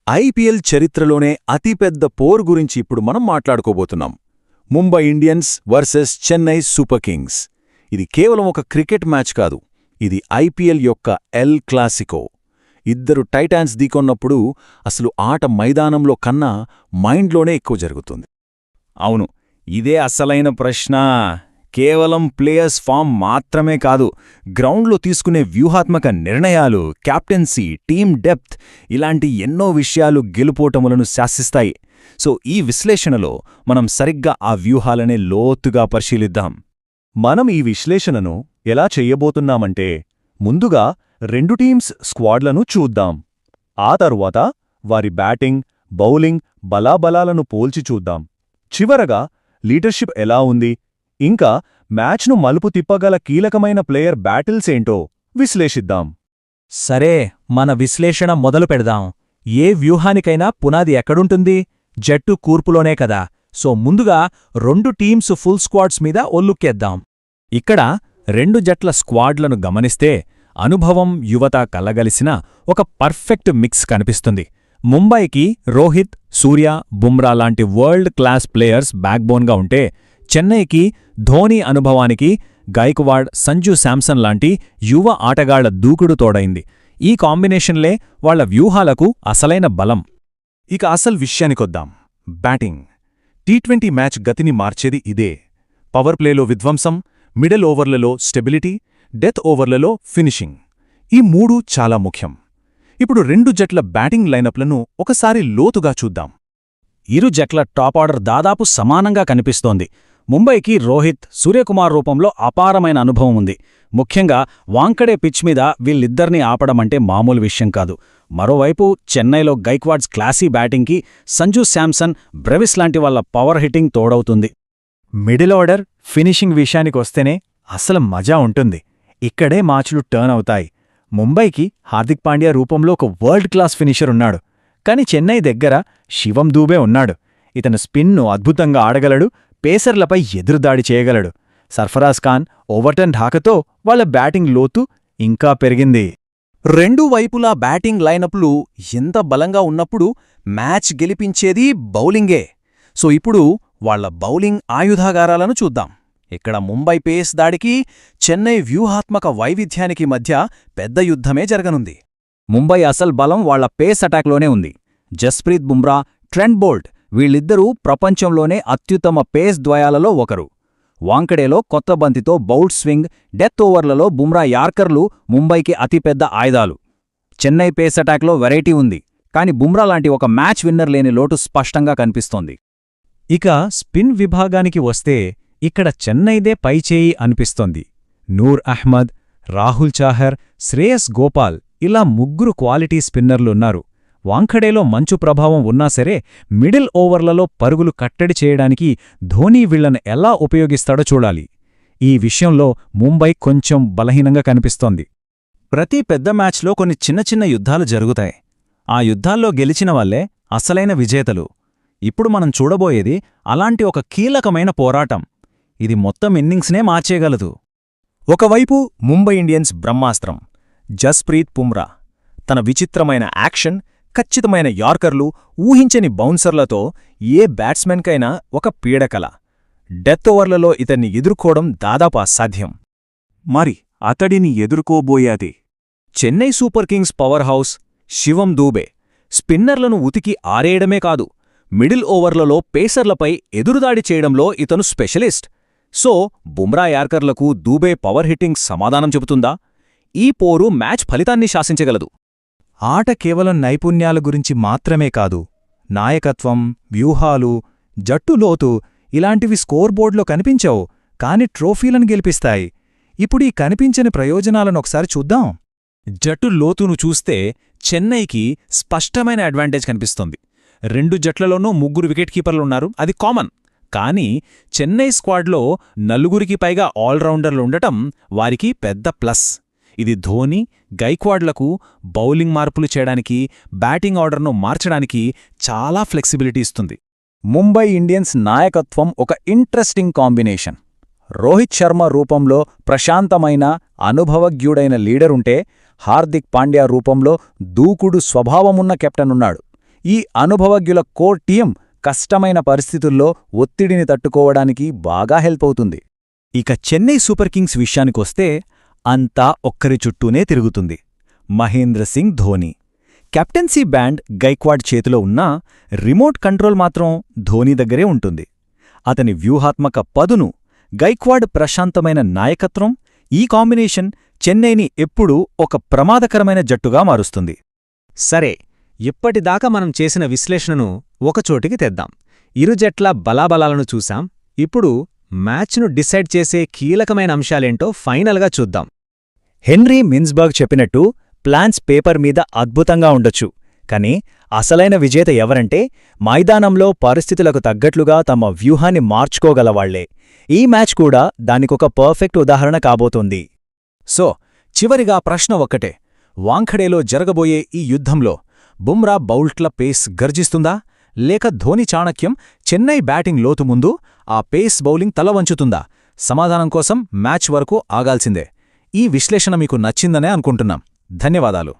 IPL చరిత్రలోనే అతిపెద్ద పోరు గురించి ఇప్పుడు మనం మాట్లాడుకోబోతున్నాం. Mumbai Indians versus Chennai Super Kings. ఇది కేవలం ఒక క్రికెట్ మ్యాచ్ కాదు, ఇది ఐపీఎల్ యొక్క ఎల్ క్లాసికో. ఇద్దరు టైటాన్స్ ఢీకొన్నప్పుడు అసలు ఆట మైదానంలో కన్నా మైండ్లోనే ఎక్కువ జరుగుతుంది. అవును, ఇదే అసలైన ప్రశ్న. కేవలం ప్లేయర్స్ ఫామ్ మాత్రమే కాదు, గ్రౌండ్లో తీసుకునే వ్యూహాత్మక నిర్ణయాలు, కెప్టెన్సీ, టీమ్ డెప్త్, ఇలాంటి ఎన్నో విషయాలు గెలుపోటములను శాసిస్తాయి. సో ఈ విశ్లేషణలో మనం సరిగ్గా ఆ వ్యూహాలనే లోతుగా పరిశీలిద్దాం. మనం ఈ విశ్లేషణను ఎలా చెయ్యబోతున్నామంటే, ముందుగా రెండు టీమ్స్ స్క్వాడ్లను చూద్దాం. ఆ తరువాత వారి బ్యాటింగ్, బౌలింగ్ బలాబలాలను పోల్చి చూద్దాం. చివరగా లీడర్షిప్ ఎలా ఉంది, ఇంకా మ్యాచ్ను మలుపు తిప్పగల కీలకమైన ప్లేయర్ బ్యాటిల్స్ ఏంటో విశ్లేషిద్దాం. సరే, మన విశ్లేషణ మొదలు పెడదాం. ఏ వ్యూహానికైనా పునాది ఎక్కడుంటుంది? జట్టు కూర్పులోనే కదా. సో ముందుగా రెండు టీమ్స్ ఫుల్ స్క్వాడ్స్ మీద ఒల్లుక్కేద్దాం. ఇక్కడ రెండు జట్ల స్క్వాడ్లను గమనిస్తే అనుభవం, యువత కలగలిసిన ఒక పర్ఫెక్ట్ మిక్స్ కనిపిస్తుంది. ముంబైకి రోహిత్, సూర్య, బుమ్రా లాంటి వరల్డ్ క్లాస్ ప్లేయర్స్ బ్యాక్బోన్గా ఉంటే, చెన్నైకి ధోనీ అనుభవానికి గైక్వాడ్, సంజూ శాంసన్ లాంటి యువ ఆటగాళ్ల దూకుడు తోడైంది. ఈ కాంబినేషన్లే వాళ్ల వ్యూహాలకు అసలైన బలం. ఇక అసలు విషయానికొద్దాం. బ్యాటింగ్. టీ20 మ్యాచ్ గతిని మార్చేది ఇదే. పవర్ ప్లేలో విధ్వంసం, మిడిల్ ఓవర్లలో స్టెబిలిటీ, డెత్ ఓవర్లలో ఫినిషింగ్. ఈ మూడూ చాలా ముఖ్యం. ఇప్పుడు రెండు జట్ల బ్యాటింగ్ లైనప్లను ఒకసారి లోతుగా చూద్దాం. ఇరు జట్ల టాప్ ఆర్డర్ దాదాపు సమానంగా కనిపిస్తోంది. ముంబైకి రోహిత్, సూర్యకుమార్ రూపంలో అపారమైన అనుభవం ఉంది. ముఖ్యంగా వాంకడే పిచ్ మీద వీళ్ళిద్దరినీ ఆపడమంటే మామూలు విషయం కాదు. మరోవైపు చెన్నైలో గైక్వాడ్స్ క్లాసీ బ్యాటింగ్కి సంజూ శాంసన్, బ్రెవిస్ లాంటి వాళ్ల పవర్ హిట్టింగ్ తోడవుతుంది. మిడిల్ ఆర్డర్, ఫినిషింగ్ విషయానికొస్తేనే అసలు మజా ఉంటుంది. ఇక్కడే మ్యాచ్లు టర్న్ అవుతాయి. ముంబైకి హార్దిక్ పాండ్యా రూపంలో ఒక వరల్డ్ క్లాస్ ఫినిషర్ ఉన్నాడు. కాని చెన్నై దగ్గర శివం దూబే ఉన్నాడు. ఇతను స్పిన్ను అద్భుతంగా ఆడగలడు, పేసర్లపై ఎదురుదాడి చేయగలడు. సర్ఫరాజ్ ఖాన్, ఓవర్టన్ ఢాకతో వాళ్ల బ్యాటింగ్ లోతు ఇంకా పెరిగింది. రెండు వైపులా బ్యాటింగ్ లైనప్లు ఎంత బలంగా ఉన్నప్పుడు మ్యాచ్ గెలిపించేది బౌలింగే. సో ఇప్పుడు వాళ్ల బౌలింగ్ ఆయుధాగారాలను చూద్దాం. ఇక్కడ ముంబై పేస్ దాడికి, చెన్నై వ్యూహాత్మక వైవిధ్యానికి మధ్య పెద్ద యుద్ధమే జరగనుంది. ముంబై అసల్ బలం వాళ్ల పేస్ అటాక్లోనే ఉంది. జస్ప్రీత్ బుమ్రా, ట్రెంట్ బోల్ట్ వీళ్ళిద్దరూ ప్రపంచంలోనే అత్యుత్తమ పేస్ ద్వయాలలో ఒకరు. వాంకడేలో కొత్త బంతితో బౌల్ట్ స్వింగ్, డెత్ ఓవర్లలో బుమ్రా యార్కర్లు ముంబైకి అతిపెద్ద ఆయుధాలు. చెన్నై పేస్ అటాక్లో వెరైటీ ఉంది, కాని బుమ్రా లాంటి ఒక మ్యాచ్ విన్నర్ లేని లోటు స్పష్టంగా కనిపిస్తోంది. ఇక స్పిన్ విభాగానికి వస్తే ఇక్కడ చెన్నైదే పైచేయి అనిపిస్తోంది. నూర్ అహ్మద్, రాహుల్ చాహర్, శ్రేయస్ గోపాల్ ఇలా ముగ్గురు క్వాలిటీ స్పిన్నర్లున్నారు. వాంఖడేలో మంచు ప్రభావం ఉన్నా సరే, మిడిల్ ఓవర్లలో పరుగులు కట్టడి చేయడానికి ధోనీ వీళ్లను ఎలా ఉపయోగిస్తాడో చూడాలి. ఈ విషయంలో ముంబై కొంచెం బలహీనంగా కనిపిస్తోంది. ప్రతి పెద్ద మ్యాచ్లో కొన్ని చిన్న చిన్న యుద్ధాలు జరుగుతాయి. ఆ యుద్ధాల్లో గెలిచిన వాళ్లే అసలైన విజేతలు. ఇప్పుడు మనం చూడబోయేది అలాంటి ఒక కీలకమైన పోరాటం. ఇది మొత్తం ఇన్నింగ్స్నే మార్చేయగలదు. ఒకవైపు ముంబై ఇండియన్స్ బ్రహ్మాస్త్రం జస్ప్రీత్ బుమ్రా. తన విచిత్రమైన యాక్షన్, ఖచ్చితమైన యార్కర్లు, ఊహించని బౌన్సర్లతో ఏ బ్యాట్స్మెన్కైనా ఒక పీడకల. డెత్ ఓవర్లలో ఇతన్ని ఎదుర్కోవడం దాదాపు అసాధ్యం. మరి అతడిని ఎదుర్కోబోయాది Chennai Super Kings power house Shivam Dube. స్పిన్నర్లను ఉతికి ఆరేయడమే కాదు, మిడిల్ ఓవర్లలో పేసర్లపై ఎదురుదాడి చేయడంలో ఇతను స్పెషలిస్ట్. సో బుమ్రా యార్కర్లకు దూబే పవర్ హిట్టింగ్ సమాధానం చెబుతుందా? ఈ పోరు మ్యాచ్ ఫలితాన్ని శాసించగలదు. ఆట కేవలం నైపుణ్యాల గురించి మాత్రమే కాదు, నాయకత్వం, వ్యూహాలు, జట్టు లోతు ఇలాంటివి స్కోర్బోర్డ్లో కనిపించవు, కాని ట్రోఫీలను గెలిపిస్తాయి. ఇప్పుడు ఈ కనిపించని ప్రయోజనాలనొకసారి చూద్దాం. జట్టు లోతును చూస్తే చెన్నైకి స్పష్టమైన అడ్వాంటేజ్ కనిపిస్తోంది. రెండు జట్లలోనూ ముగ్గురు వికెట్ కీపర్లున్నారు, అది కామన్. కానీ చెన్నై స్క్వాడ్లో నలుగురికి పైగా ఆల్రౌండర్లుండటం వారికి పెద్ద ప్లస్. ఇది ధోనీ, గైక్వాడ్లకు బౌలింగ్ మార్పులు చేయడానికి, బ్యాటింగ్ ఆర్డర్ను మార్చడానికి చాలా ఫ్లెక్సిబిలిటీ ఇస్తుంది. ముంబై ఇండియన్స్ నాయకత్వం ఒక ఇంట్రెస్టింగ్ కాంబినేషన్. రోహిత్ శర్మ రూపంలో ప్రశాంతమైన, అనుభవజ్ఞుడైన లీడరుంటే, హార్దిక్ పాండ్యా రూపంలో దూకుడు స్వభావమున్న కెప్టెనున్నాడు. ఈ అనుభవజ్ఞుల కోర్ టీం కష్టమైన పరిస్థితుల్లో ఒత్తిడిని తట్టుకోవడానికి బాగా హెల్ప్ అవుతుంది. ఇక చెన్నై సూపర్ కింగ్స్ విషయానికొస్తే అంతా ఒక్కరి చుట్టూనే తిరుగుతుంది. మహేంద్ర సింగ్ ధోని. కెప్టెన్సీ బ్యాండ్ గైక్వాడ్ చేతిలో ఉన్నా రిమోట్ కంట్రోల్ మాత్రం ధోని దగ్గరే ఉంటుంది. అతని వ్యూహాత్మక పదును, గైక్వాడ్ ప్రశాంతమైన నాయకత్వం, ఈ కాంబినేషన్ చెన్నైని ఎప్పుడూ ఒక ప్రమాదకరమైన జట్టుగా మారుస్తుంది. సరే, ఇప్పటిదాకా మనం చేసిన విశ్లేషణను ఒకచోటికి తెద్దాం. ఇరు జట్ల బలాబలాలను చూశాం. ఇప్పుడు మ్యాచ్ను డిసైడ్ చేసే కీలకమైన అంశాలేంటో ఫైనల్గా చూద్దాం. హెన్రీ మిన్స్బర్గ్ చెప్పినట్టు ప్లాన్స్ పేపర్ మీద అద్భుతంగా ఉండొచ్చు, కానీ అసలైన విజేత ఎవరంటే మైదానంలో పరిస్థితులకు తగ్గట్లుగా తమ వ్యూహాన్ని మార్చుకోగలవాళ్లే. ఈ మ్యాచ్ కూడా దానికొక పర్ఫెక్ట్ ఉదాహరణ కాబోతోంది. సో, చివరిగా ప్రశ్న ఒక్కటే. వాంఖడేలో జరగబోయే ఈ యుద్ధంలో బుమ్రా బౌల్ట్ల పేస్ గర్జిస్తుందా, లేక ధోని చాణక్యం చెన్నై బ్యాటింగ్ లోతు ముందు ఆ పేస్ బౌలింగ్ తలవంచుతుందా? సమాధానం కోసం మ్యాచ్ వరకు ఆగాల్సిందే. ఈ విశ్లేషణ మీకు నచ్చిందనే అనుకుంటున్నాం. ధన్యవాదాలు.